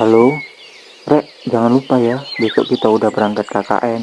Halo, Rek, jangan lupa ya, besok kita udah berangkat KKN.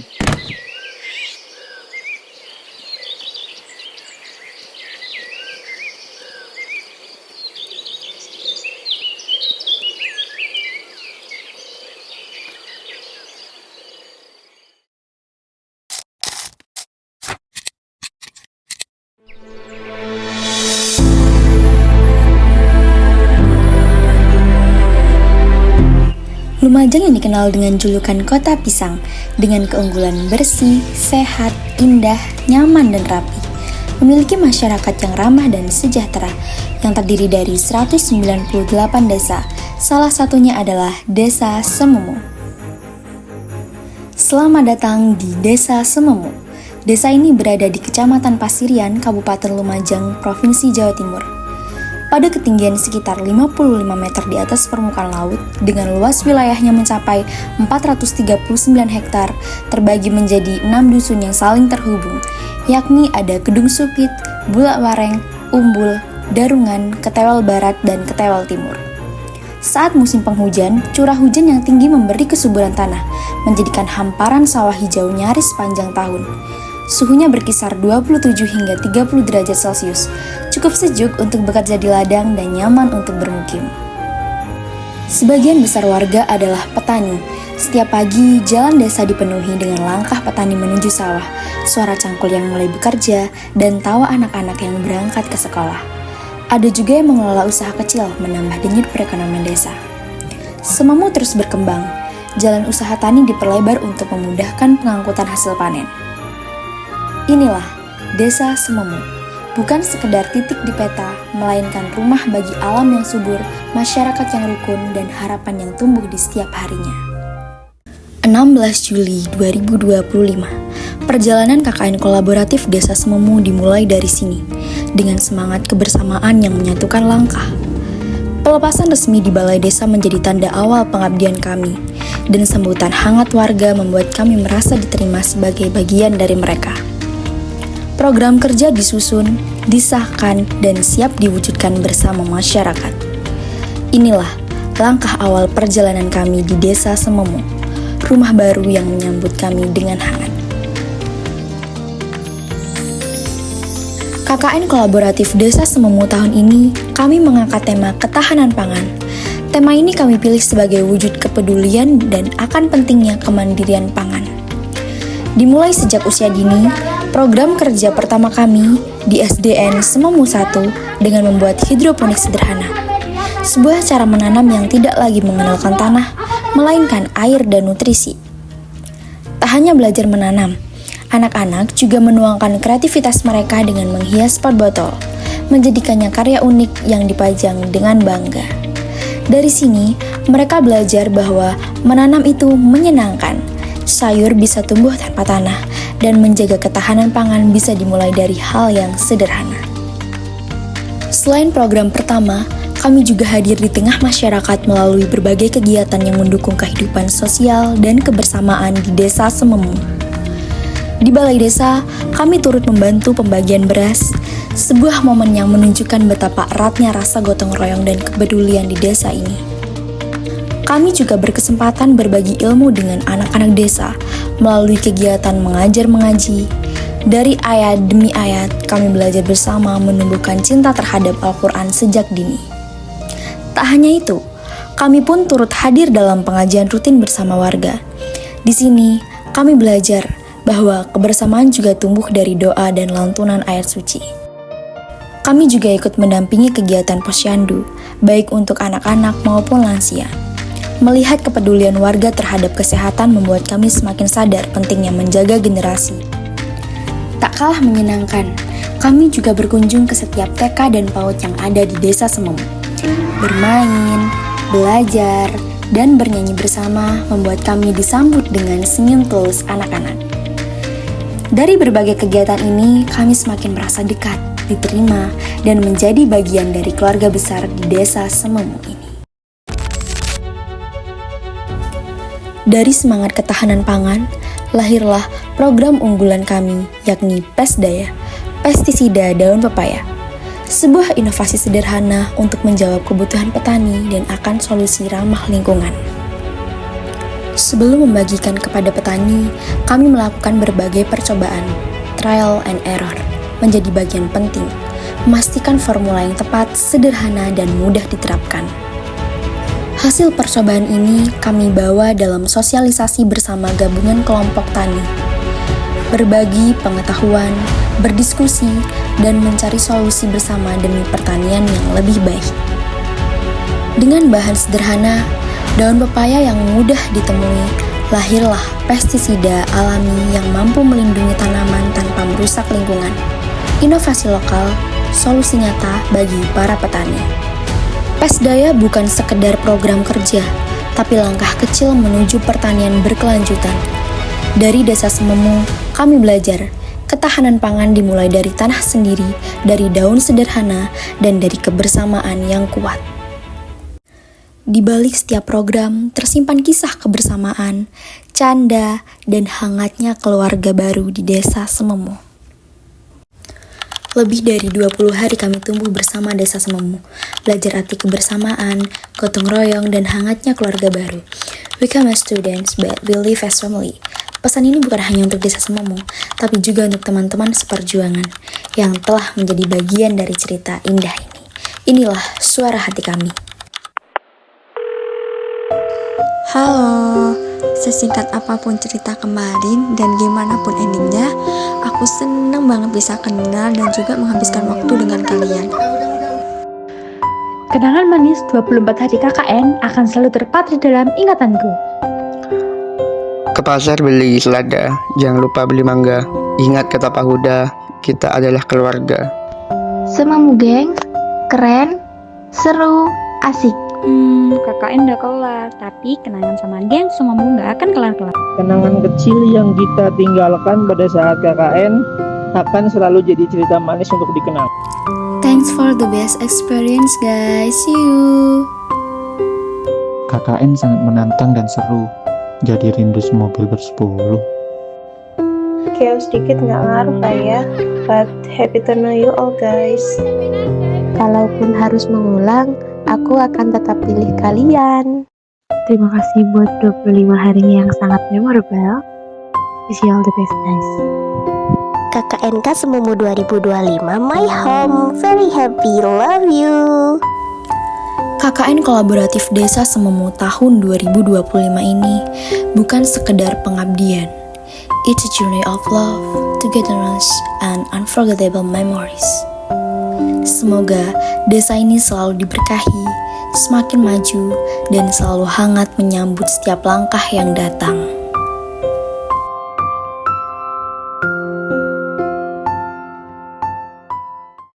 Lumajang yang dikenal dengan julukan Kota Pisang, dengan keunggulan bersih, sehat, indah, nyaman, dan rapi, memiliki masyarakat yang ramah dan sejahtera, yang terdiri dari 198 desa, salah satunya adalah Desa Sememu. Selamat datang di Desa Sememu. Desa ini berada di Kecamatan Pasirian, Kabupaten Lumajang, Provinsi Jawa Timur. Pada ketinggian sekitar 55 meter di atas permukaan laut, dengan luas wilayahnya mencapai 439 hektar, terbagi menjadi 6 dusun yang saling terhubung, yakni ada Kedung Supit, Bulak Wareng, Umbul, Darungan, Ketewel Barat, dan Ketewel Timur. Saat musim penghujan, curah hujan yang tinggi memberi kesuburan tanah, menjadikan hamparan sawah hijau nyaris sepanjang tahun. Suhunya berkisar 27 hingga 30 derajat Celcius, cukup sejuk untuk bekerja di ladang dan nyaman untuk bermukim. Sebagian besar warga adalah petani. Setiap pagi, jalan desa dipenuhi dengan langkah petani menuju sawah, suara cangkul yang mulai bekerja, dan tawa anak-anak yang berangkat ke sekolah. Ada juga yang mengelola usaha kecil menambah denyut perekonomian desa. Sememu terus berkembang, jalan usaha tani diperlebar untuk memudahkan pengangkutan hasil panen. Inilah Desa Sememu, bukan sekedar titik di peta, melainkan rumah bagi alam yang subur, masyarakat yang rukun, dan harapan yang tumbuh di setiap harinya. 16 Juli 2025, perjalanan KKN kolaboratif Desa Sememu dimulai dari sini, dengan semangat kebersamaan yang menyatukan langkah. Pelepasan resmi di Balai Desa menjadi tanda awal pengabdian kami, dan sambutan hangat warga membuat kami merasa diterima sebagai bagian dari mereka. Program kerja disusun, disahkan, dan siap diwujudkan bersama masyarakat. Inilah langkah awal perjalanan kami di Desa Sememu, rumah baru yang menyambut kami dengan hangat. KKN kolaboratif Desa Sememu tahun ini, kami mengangkat tema ketahanan pangan. Tema ini kami pilih sebagai wujud kepedulian dan akan pentingnya kemandirian pangan. Dimulai sejak usia dini, program kerja pertama kami di SDN Sememu 1 dengan membuat hidroponik sederhana. Sebuah cara menanam yang tidak lagi mengandalkan tanah, melainkan air dan nutrisi. Tak hanya belajar menanam, anak-anak juga menuangkan kreativitas mereka dengan menghias pot botol, menjadikannya karya unik yang dipajang dengan bangga. Dari sini, mereka belajar bahwa menanam itu menyenangkan. Sayur bisa tumbuh tanpa tanah, dan menjaga ketahanan pangan bisa dimulai dari hal yang sederhana. Selain program pertama, kami juga hadir di tengah masyarakat melalui berbagai kegiatan yang mendukung kehidupan sosial dan kebersamaan di Desa Sememu. Di Balai Desa, kami turut membantu pembagian beras, sebuah momen yang menunjukkan betapa eratnya rasa gotong royong dan kepedulian di desa ini. Kami juga berkesempatan berbagi ilmu dengan anak-anak desa melalui kegiatan mengajar mengaji. Dari ayat demi ayat, kami belajar bersama menumbuhkan cinta terhadap Al-Quran sejak dini. Tak hanya itu, kami pun turut hadir dalam pengajian rutin bersama warga. Di sini, kami belajar bahwa kebersamaan juga tumbuh dari doa dan lantunan ayat suci. Kami juga ikut mendampingi kegiatan posyandu, baik untuk anak-anak maupun lansia. Melihat kepedulian warga terhadap kesehatan membuat kami semakin sadar pentingnya menjaga generasi. Tak kalah menyenangkan, kami juga berkunjung ke setiap TK dan PAUD yang ada di Desa Sememu. Bermain, belajar, dan bernyanyi bersama membuat kami disambut dengan senyum tulus anak-anak. Dari berbagai kegiatan ini, kami semakin merasa dekat, diterima, dan menjadi bagian dari keluarga besar di Desa Sememu ini. Dari semangat ketahanan pangan, lahirlah program unggulan kami, yakni PESDAYA, pestisida daun pepaya. sebuah inovasi sederhana untuk menjawab kebutuhan petani dan akan solusi ramah lingkungan. Sebelum membagikan kepada petani, kami melakukan berbagai percobaan, trial and error, menjadi bagian penting, memastikan formula yang tepat, sederhana, dan mudah diterapkan. Hasil percobaan ini kami bawa dalam sosialisasi bersama gabungan kelompok tani, berbagi pengetahuan, berdiskusi, dan mencari solusi bersama demi pertanian yang lebih baik. Dengan bahan sederhana, daun pepaya yang mudah ditemui, lahirlah pestisida alami yang mampu melindungi tanaman tanpa merusak lingkungan. Inovasi lokal, solusi nyata bagi para petani. Pesdaya bukan sekedar program kerja, tapi langkah kecil menuju pertanian berkelanjutan. Dari Desa Sememu, kami belajar, ketahanan pangan dimulai dari tanah sendiri, dari daun sederhana, dan dari kebersamaan yang kuat. Di balik setiap program, tersimpan kisah kebersamaan, canda, dan hangatnya keluarga baru di Desa Sememu. Lebih dari 20 hari kami tumbuh bersama Desa Sememu, belajar arti kebersamaan, gotong royong, dan hangatnya keluarga baru. We come as students, but we live as family. Pesan ini bukan hanya untuk Desa Sememu, tapi juga untuk teman-teman seperjuangan yang telah menjadi bagian dari cerita indah ini. Inilah suara hati kami. Halo, sesingkat apapun cerita kemarin dan gimana pun endingnya, aku seneng banget bisa kenal dan juga menghabiskan waktu dengan kalian. Kenangan manis 24 hari KKN akan selalu terpatri dalam ingatanku. Ke pasar beli selada, jangan lupa beli mangga. Ingat kata Pak Huda, kita adalah keluarga. Sememu gengs, keren, seru, asik. KKN udah kelar, tapi kenangan sama geng Sememu gak akan kelar-kelar. Kenangan kecil yang kita tinggalkan pada saat KKN akan selalu jadi cerita manis untuk dikenang. Thanks for the best experience guys, see you! KKN sangat menantang dan seru, jadi rindu semobil bersepuluh. Chaos dikit nggak ngaruh lah ya, but happy to know you all guys. Kalaupun harus mengulang, aku akan tetap pilih kalian. Terima kasih buat 25 harinya yang sangat memorable. Wish you all the best guys. KKNK Sememu 2025, my home, very happy, love you. KKN Kolaboratif Desa Sememu tahun 2025 ini bukan sekedar pengabdian. It's a journey of love, togetherness, and unforgettable memories. Semoga desa ini selalu diberkahi, semakin maju, dan selalu hangat menyambut setiap langkah yang datang.